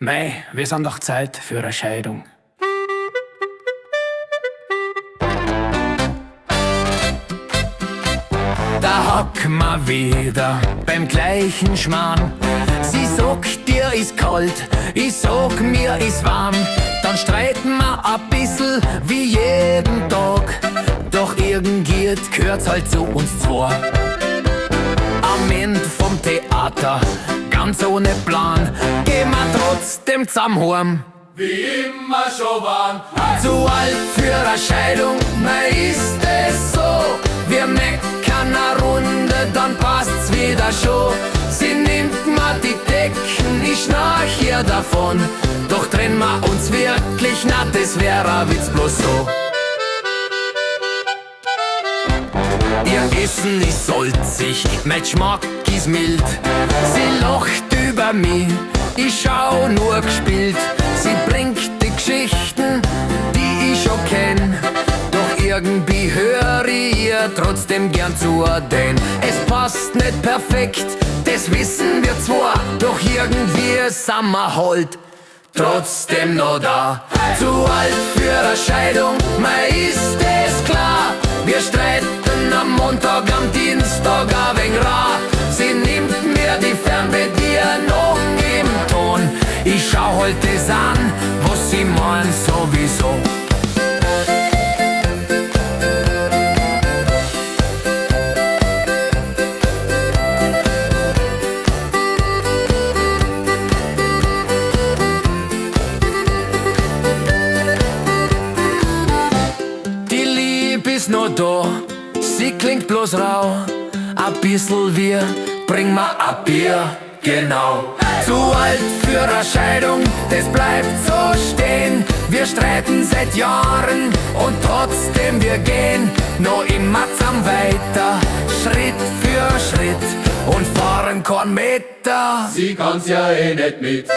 Mei, wir sind doch Zeit für eine Scheidung. Da hocken wir wieder beim gleichen Schmarrn. Sie sagt, dir ist kalt, ich sag, mir ist warm. Dann streiten wir ein bissl wie jeden Tag. Doch irgendwie gehört's halt zu uns zwei. Am Ende vom Theater, ganz ohne Plan, gehen wir trotzdem zusammen heim. Wie immer schon waren. Zu alt für eine Scheidung, na ist es so. Wir meckern eine Runde, dann passt's wieder schon. Sie nimmt mir die Decken, ich schnarch ihr davon. Doch trennen wir uns wirklich, na das wär ein Witz bloß so. Ihr Essen ist salzig, mein Geschmack ist mild. Sie lacht über mich, ich schau nur gespielt. Sie bringt die Geschichten, die ich schon kenn. Doch irgendwie höre ich ihr trotzdem gern zu, denn es passt nicht perfekt, das wissen wir zwar. Doch irgendwie sind wir halt trotzdem noch da. Zu alt für eine Scheidung, mei ist es klar. Wir streiten am Montag, am Dienstag ein wenig rar. Sie nimmt mir die Fernbedienung im Ton. Ich schau halt das an, was sie meint sowieso. Die Liebe ist noch da, sie klingt bloß rau. Ein bissl wir, bring mir ein Bier, genau. Zu alt für eine Scheidung, das bleibt so stehen. Wir streiten seit Jahren und trotzdem wir gehen noch immer zusammen weiter, Schritt für Schritt und fahren keinen Meter. Sie kann's ja eh nicht mit.